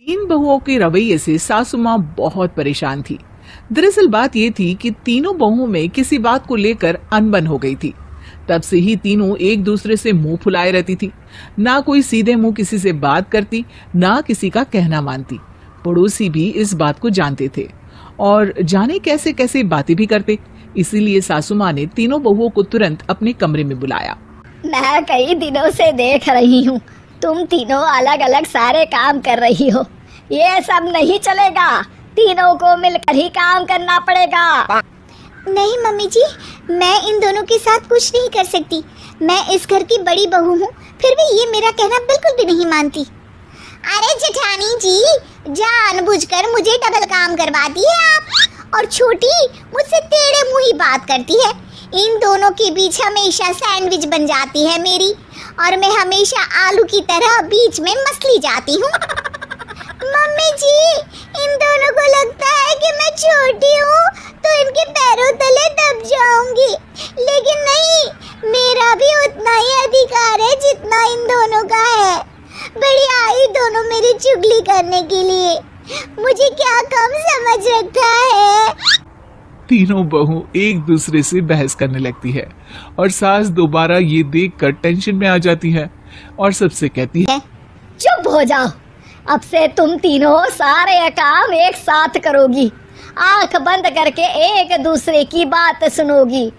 तीन बहुओं के रवैये से सासू माँ बहुत परेशान थी। दरअसल बात ये थी कि तीनों बहुओं में किसी बात को लेकर अनबन हो गई थी। तब से ही तीनों एक दूसरे से मुंह फुलाए रहती थी। ना कोई सीधे मुंह किसी से बात करती, ना किसी का कहना मानती। पड़ोसी भी इस बात को जानते थे और जाने कैसे कैसे बातें भी करते। इसीलिए सासू माँ ने तीनों बहुओं को तुरंत अपने कमरे में बुलाया। मैं कई दिनों से देख रही हूँ, तुम तीनों अलग अलग सारे काम कर रही हो। ये सब नहीं चलेगा, तीनों को मिलकर ही काम करना पड़ेगा। नहीं मम्मी जी, मैं इन दोनों के साथ कुछ नहीं कर सकती। मैं इस घर की बड़ी बहू हूँ, फिर भी ये मेरा कहना बिल्कुल भी नहीं मानती। अरे जेठानी जी, जानबूझकर मुझे डबल काम करवाती है आप। और छोटी मुझसे टेढ़े मुंह ही बात करती है। इन दोनों के बीच हमेशा सैंडविच बन जाती है मेरी, और मैं हमेशा आलू की तरह बीच में मसली जाती हूँ। मम्मी जी, इन दोनों को लगता है कि मैं छोटी हूँ तो इनके पैरों तले दब जाऊंगी, लेकिन नहीं, मेरा भी उतना ही अधिकार है जितना इन दोनों का है। बड़ी आई दोनों मेरी चुगली करने के लिए, मुझे क्या कम समझ रखा है। तीनों बहू एक दूसरे से बहस करने लगती है और सास दोबारा ये देखकर टेंशन में आ जाती है और सबसे कहती है, चुप हो जाओ, अब से तुम तीनों सारे काम एक साथ करोगी। आंख बंद करके एक दूसरे की बात सुनोगी।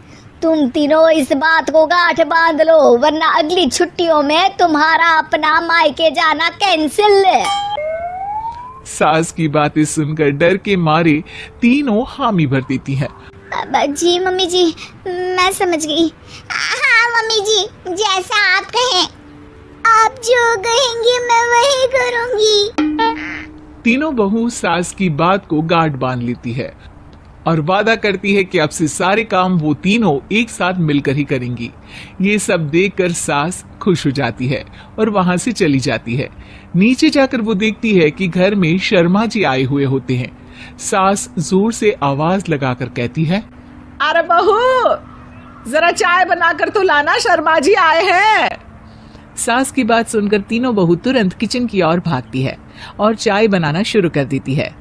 तुम तीनों इस बात को गांठ बांध लो, वरना अगली छुट्टियों में तुम्हारा अपना मायके जाना कैंसिल। सास की बातें सुनकर डर के मारे तीनों हामी भर देती हैं। जी मम्मी जी, मैं समझ गई। हाँ मम्मी जी, जैसा आप कहें, आप जो कहेंगे मैं वही करूंगी। तीनों बहू सास की बात को गांठ बांध लेती है और वादा करती है कि अब से सारे काम वो तीनों एक साथ मिलकर ही करेंगी। ये सब देखकर सास खुश हो जाती है और वहां से चली जाती है। नीचे जाकर वो देखती है कि घर में शर्मा जी आए हुए होते हैं। सास जोर से आवाज लगाकर कहती है, अरे बहू, जरा चाय बनाकर तो लाना, शर्मा जी आए हैं। सास की बात सुनकर तीनों बहू तुरंत किचन की ओर भागती है और चाय बनाना शुरू कर देती है।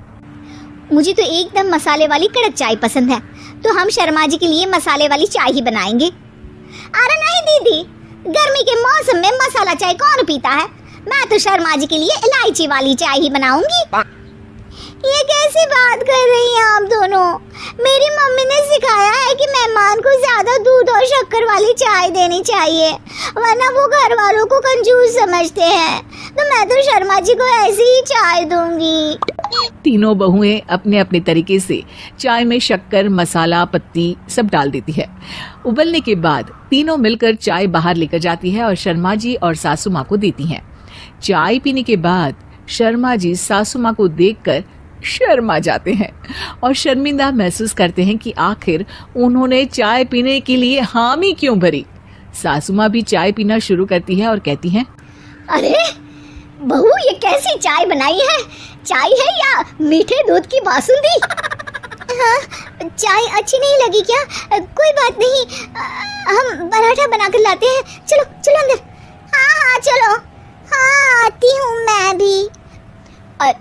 मुझे तो एकदम मसाले वाली कड़क चाय पसंद है, तो हम शर्मा जी के लिए मसाले वाली चाय ही बनाएंगे। अरे नहीं दीदी, गर्मी के मौसम में मसाला चाय कौन पीता है? मैं तो शर्मा जी के लिए इलायची वाली चाय ही बनाऊंगी। ये कैसी बात कर रही हैं आप दोनों? मेरी मम्मी ने सिखाया है कि मेहमान को ज्यादा दूध और शक्कर वाली चाय देनी चाहिए, वरना वो घर वालों को कंजूस समझते हैं। तो मैं तो शर्मा जी को ऐसी ही चाय दूंगी। तीनों बहुएं अपने अपने तरीके से चाय में शक्कर, मसाला, पत्ती सब डाल देती है। उबलने के बाद तीनों मिलकर चाय बाहर लेकर जाती है और शर्मा जी और सासू माँ को देती हैं। चाय पीने के बाद शर्मा जी सासू माँ को देखकर शर्मा जाते हैं और शर्मिंदा महसूस करते हैं कि आखिर उन्होंने चाय पीने के लिए हामी क्यों भरी। सासू माँ भी चाय पीना शुरू करती है और कहती हैं, अरे बहू, ये कैसी चाय बनाई है? चाय है या मीठे दूध की बासुंदी? हाँ, चाय अच्छी नहीं लगी क्या? कोई बात नहीं, हम पराठा बनाकर लाते हैं। चलो चलो अंदर। हाँ चलो। हाँ, आती हूँ मैं भी।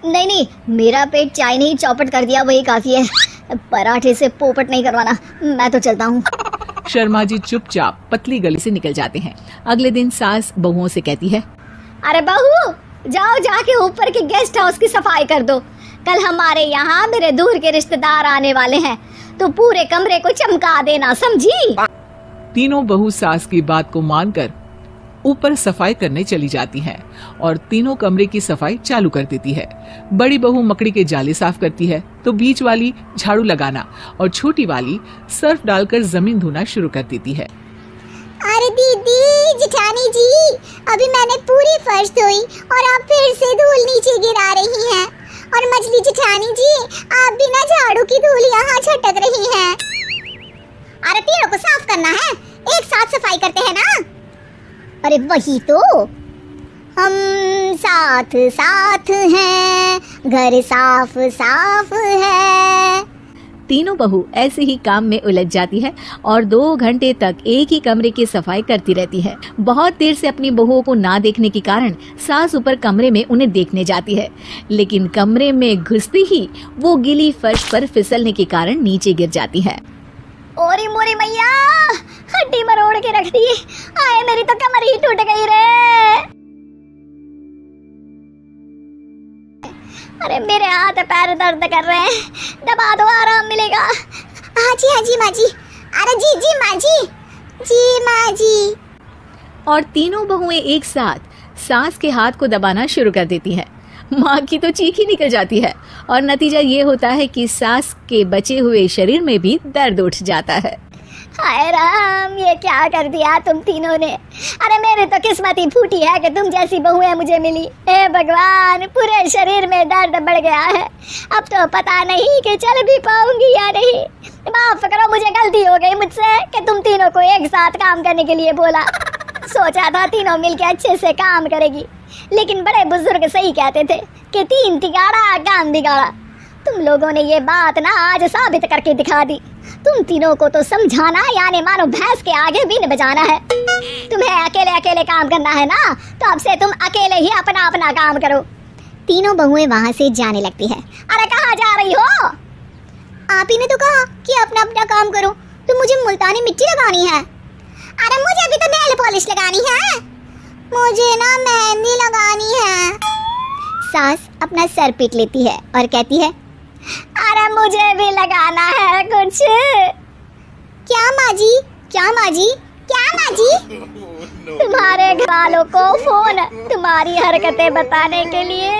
नहीं, मेरा पेट चाय नहीं चौपट कर दिया, वही काफी है। पराठे से पोपट नहीं करवाना, मैं तो चलता हूँ। शर्मा जी चुपचाप पतली गली से निकल जाते हैं। अगले दिन सास बहुओं से कहती है, अरे बहू, जाओ जाके ऊपर के गेस्ट हाउस की सफाई कर दो। कल हमारे यहाँ मेरे दूर के रिश्तेदार आने वाले हैं, तो पूरे कमरे को चमका देना, समझी? तीनों बहू सास की बात को मानकर ऊपर सफाई करने चली जाती हैं और तीनों कमरे की सफाई चालू कर देती है। बड़ी बहू मकड़ी के जाले साफ करती है, तो बीच वाली झाड़ू लगाना और छोटी वाली सर्फ डालकर जमीन धोना शुरू कर देती है। अरे दीदी, जेठानी जी, अभी मैंने पूरी फर्श धोई और आप फिर से धूल नीचे गिरा रही हैं। और मछली जेठानी जी, आप बिना झाड़ू की धूल यहाँ छटक रही हैं। अरे तीनों को साफ करना है, एक साथ सफाई करते हैं ना। अरे वही तो, हम साथ साथ हैं, घर साफ साफ है। तीनों बहू ऐसे ही काम में उलझ जाती है और 2 घंटे तक एक ही कमरे की सफाई करती रहती है। बहुत देर से अपनी बहुओं को ना देखने के कारण सास ऊपर कमरे में उन्हें देखने जाती है, लेकिन कमरे में घुसती ही वो गीली फर्श पर फिसलने के कारण नीचे गिर जाती है। ओरी मोरी मैया, हड्डी मरोड़ के रख दी। आए मेरी तो कमर ही टूट गई रे। अरे मेरे हाथ पैर दर्द कर रहे हैं, दबा दो आराम मिलेगा। हाँ जी माँ जी। अरे जी माँ जी। और तीनों बहुएं एक साथ सास के हाथ को दबाना शुरू कर देती हैं। माँ की तो चीख ही निकल जाती है और नतीजा ये होता है कि सास के बचे हुए शरीर में भी दर्द उठ जाता है। हाय राम, ये क्या कर दिया तुम तीनों ने। अरे मेरी तो किस्मत ही फूटी है कि तुम जैसी बहुएं मुझे मिली। हे भगवान, पूरे शरीर में दर्द बढ़ गया है। अब तो पता नहीं कि चल भी पाऊंगी या नहीं। माफ करो, मुझे गलती हो गई मुझसे कि तुम तीनों को एक साथ काम करने के लिए बोला। सोचा था तीनों मिलके अच्छे से काम करेगी, लेकिन बड़े बुजुर्ग सही कहते थे कि 3 तिगाड़ा काम बिगाड़ा। तुम लोगों ने ये बात ना आज साबित करके दिखा दी। तुम तीनों को तो समझाना यानी मानो भैंस के आगे बीन बजाना है। तुम्हें अकेले अकेले काम करना है ना, तो अब से तुम अकेले ही अपना अपना काम करो। तीनों बहुएं वहाँ से जाने लगती है। अरे कहाँ जा रही हो? आप ही ने तो कहा कि अपना अपना काम करो, तो मुझे मुल्तानी मिट्टी लगानी है। अरे मुझे भी तो नेल पॉलिश लगानी है। मुझे ना मेहंदी लगानी है। सास अपना सर पीट लेती है और कहती है, अरे मुझे भी लगाना है कुछ। क्या माँ जी? तुम्हारे घर वालों को फोन तुम्हारी हरकतें बताने के लिए।